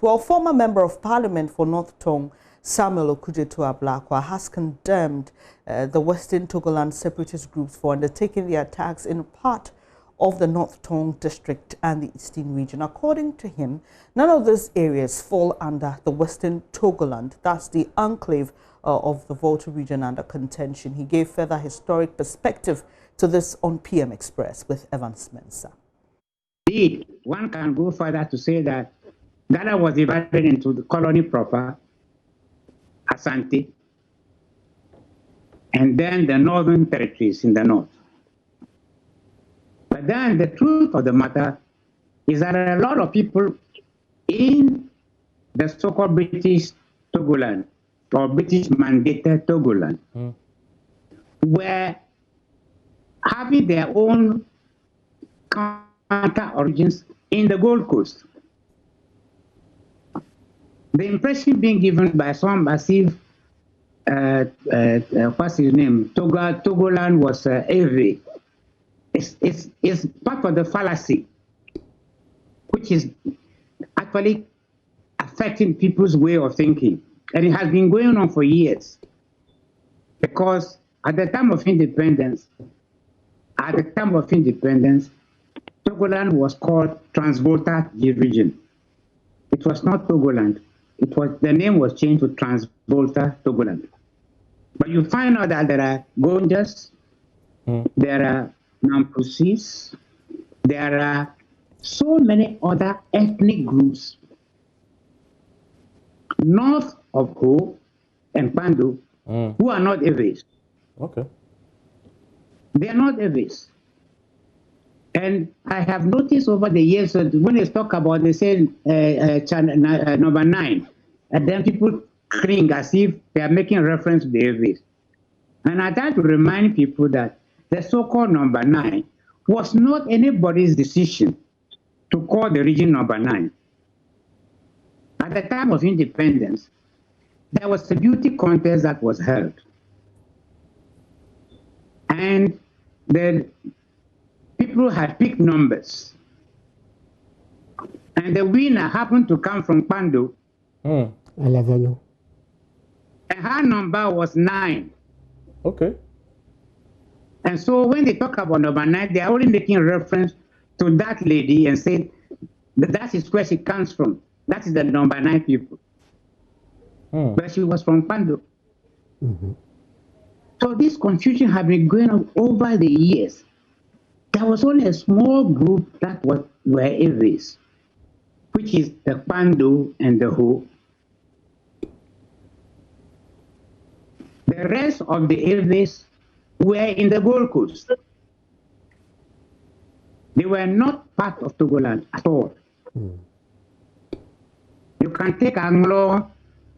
Well, former Member of Parliament for North Tong, Samuel Okudzeto-Ablakwa, has condemned the Western Togoland separatist groups for undertaking the attacks in part of the North Tong district and the Eastern region. According to him, none of these areas fall under the Western Togoland. That's the enclave of the Volta region under contention. He gave further historic perspective to this on PM Express with Evans Mensah. Indeed, one can go further to say that Ghana was divided into the colony proper, Asante, and then the northern territories in the north. But then the truth of the matter is that a lot of people in the so-called British Togoland or British mandated Togoland were having their own counter origins in the Gold Coast. The impression being given by some as if what's his name? Togoland was Ewe. It's part of the fallacy, which is actually affecting people's way of thinking. And it has been going on for years. Because at the time of independence, Togoland was called Transvolta region. It was not Togoland. The name was changed to Transvolta Togoland. But you find out that there are Gonjas, there are Nampusis, there are so many other ethnic groups north of Ho and Pandu who are not Eves. Okay. They are not Eves. And I have noticed over the years that when they talk about, they say number 9, and then people cling as if they are making reference to the Eves. And I try to remind people that the so-called number 9 was not anybody's decision to call the region number 9. At the time of independence, there was a beauty contest that was held. And the people had picked numbers. And the winner happened to come from Pandu. And her number was 9. Okay. And so when they talk about number 9, they are only making reference to that lady and say that is where she comes from. That is the number 9 people. But she was from Pandu. So this confusion had been going on over the years. There was only a small group that were Eves, which is the Pandu and the Ho. The rest of the Eves were in the Gold Coast. They were not part of Togoland at all. You can take Anglo,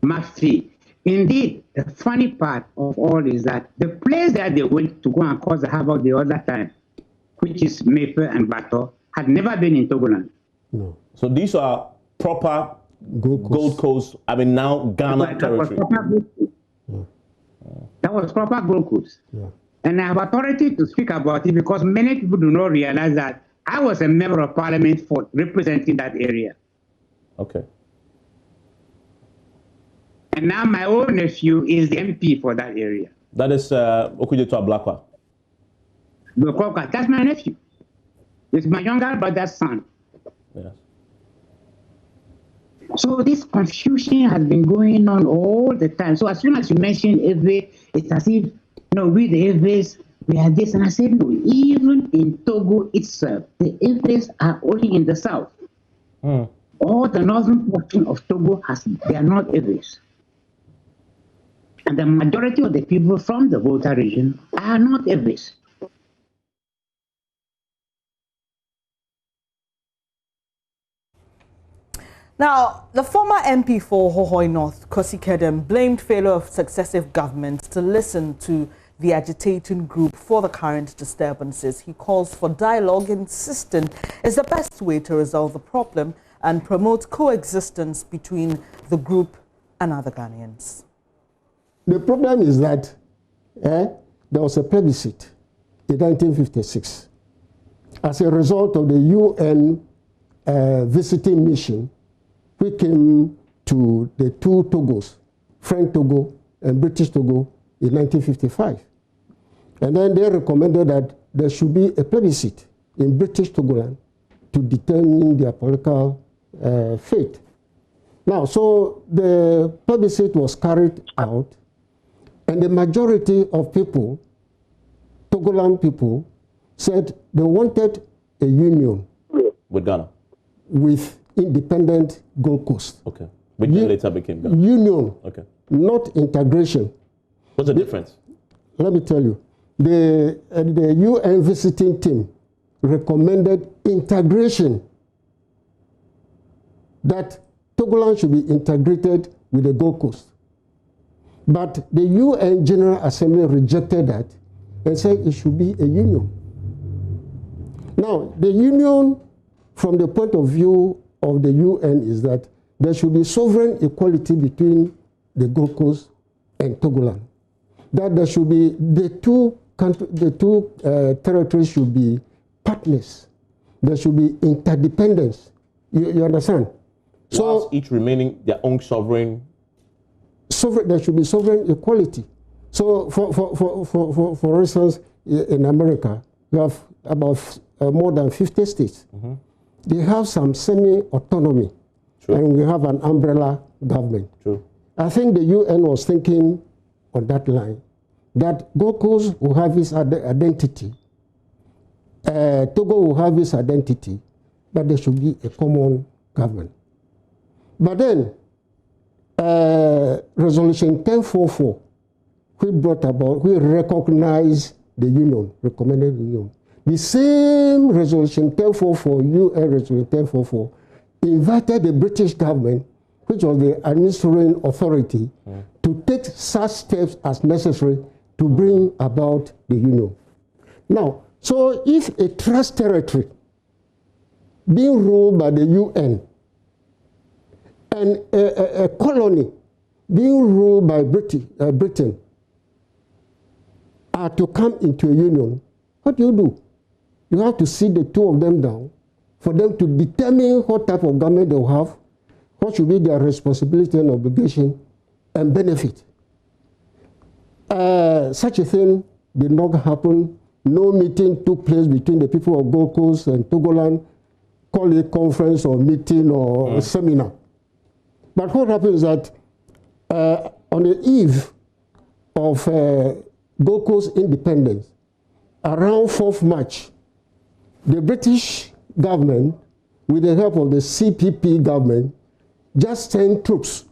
Mafi. Indeed, the funny part of all is that the place that they went to go and cause the havoc the other time, which is Maple and Bato, had never been in Togoland. No. So these are proper Gold Coast, I mean now Ghana territory. That was proper Gold Coast. And I have authority to speak about it because many people do not realize that I was a member of parliament for representing that area. Okay. And now my own nephew is the MP for that area. That is Okudzeto-Ablakwa. That's my nephew. It's my younger brother's son. Yes. So this confusion has been going on all the time. So as soon as you mention Ewe, it's as if, we the Eves, we are this. And I said, no, even in Togo itself, the Eves are only in the south. All the northern portion of Togo, they are not Eves. And the majority of the people from the Volta region are not Eves. Now, the former MP for Hohoi North, Kosi Kedem, blamed failure of successive governments to listen to the agitating group for the current disturbances. He calls for dialogue, insisting is the best way to resolve the problem and promote coexistence between the group and other Ghanaians. The problem is that there was a plebiscite in 1956 as a result of the UN visiting mission we came to the two Togos, French Togo and British Togo, in 1955. And then they recommended that there should be a plebiscite in British Togoland to determine their political fate. Now, so the plebiscite was carried out, and the majority of people, Togoland people, said they wanted a union with Ghana, with independent Gold Coast. Okay, which later became Ghana. Union, okay, not integration. What's the difference? Let me tell you, the UN visiting team recommended integration, that Togoland should be integrated with the Gold Coast. But the UN General Assembly rejected that and said it should be a union. Now, the union, from the point of view of the UN, is that there should be sovereign equality between the Gold Coast and Togoland. That there should be the two territories should be partners. There should be interdependence. You understand? So each remaining their own sovereign. There should be sovereign equality. So, for instance, in America, you have about more than 50 states. Mm-hmm. They have some semi-autonomy, and we have an umbrella government. True. I think the UN was thinking on that line, that Gold Coast will have its identity, Togo will have its identity, but there should be a common government. But then, Resolution 1044, we recognize the union, recommended union. The same Resolution 1044, UN Resolution 1044, invited the British government, which was the administering authority, to take such steps as necessary to bring about the union. Now, so if a trust territory being ruled by the UN and a colony being ruled by Britain are to come into a union, what do? You have to sit the two of them down for them to determine what type of government they will have, what should be their responsibility and obligation and benefit. Such a thing did not happen. No meeting took place between the people of Gold Coast and Togoland, call it conference or meeting or seminar. But what happens is that on the eve of Gold Coast independence, around 4th March, the British government, with the help of the CPP government, just sent troops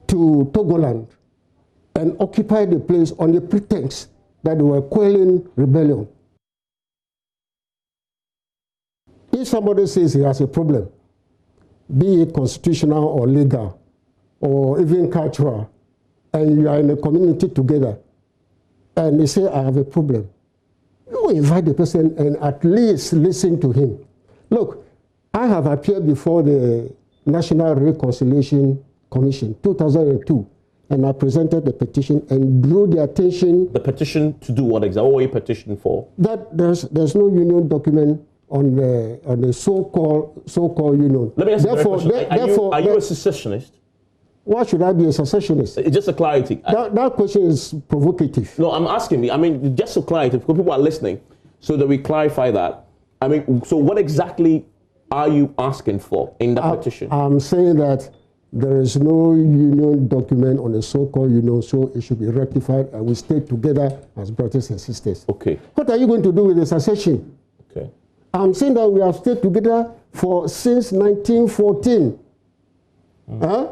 to Togoland and occupied the place on the pretext that they were quelling rebellion. If somebody says he has a problem, be it constitutional or legal, or even cultural, and you are in a community together, and they say, I have a problem, you invite the person and at least listen to him. Look, I have appeared before the National Reconciliation Commission, 2002, and I presented the petition and drew the attention. The petition to do what exactly? What were you petitioning for? That there's no union document on the so-called union. Let me ask you a question. Are you a secessionist? Why should I be a secessionist? It's just a clarity. That question is provocative. No, I'm asking you. I mean, just a clarity, because people are listening, so that we clarify that. I mean, so what exactly are you asking for in the petition? I'm saying that there is no union document on the so-called union, so it should be rectified, and we stay together as brothers and sisters. Okay. What are you going to do with the secession? Okay. I'm saying that we have stayed together since 1914.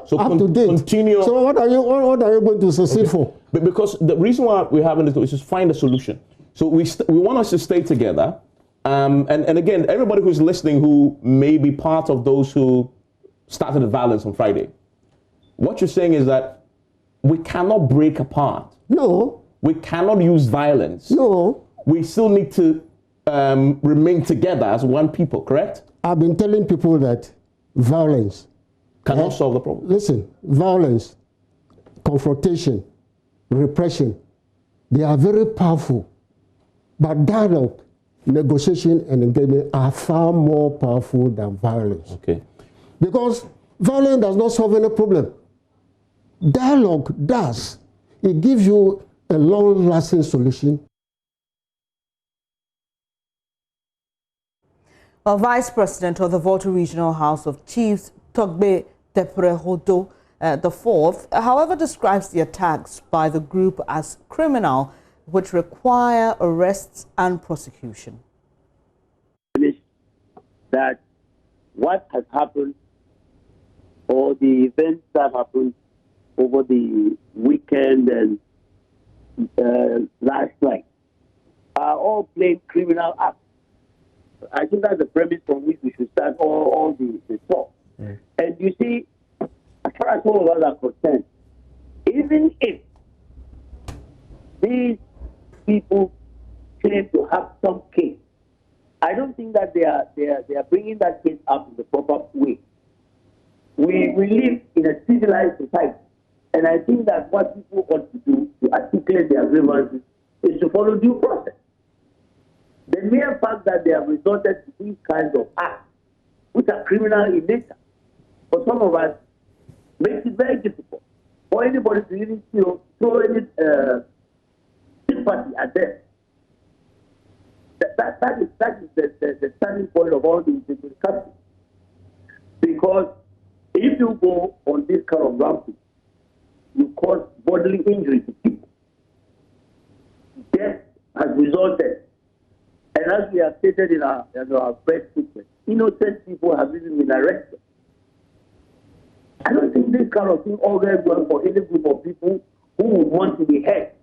So up to date. Continue. So what are you going to secede for? But because the reason why we're having this is to find a solution. So we want us to stay together. And again, everybody who's listening who may be part of those who started the violence on Friday, what you're saying is that we cannot break apart. No. We cannot use violence. No. We still need to remain together as one people, correct? I've been telling people that violence cannot solve the problem. Listen, violence, confrontation, repression, they are very powerful. But dialogue, negotiation, and engagement are far more powerful than violence. Okay. Because Violence does not solve any problem. Dialogue does. It gives you a long-lasting solution. Vice President of the Volta Regional House of Chiefs, Togbe Hodo IV, however, describes the attacks by the group as criminal, which require arrests and prosecution. That what has happened, or the events that happened over the weekend and last night, are all plain criminal acts. I think that's the premise from which we should start all the talk. Mm. And you see, as far as all of us are concerned, even if these people claim to have some case, I don't think that they are bringing that case up in the proper way. We live in a civilized society, and I think that what people ought to do to articulate their grievances is to follow due process. The mere fact that they have resorted to these kinds of acts, which are criminal in nature, for some of us, makes it very difficult for anybody to even throw any sympathy at them. That is the starting point of all these discussions. Because if you go on this kind of rampage, you cause bodily injury to people. Death has resulted. And as we have stated in our press statement, innocent people have even been arrested. I don't think this kind of thing all very well for any group of people who would want to be hurt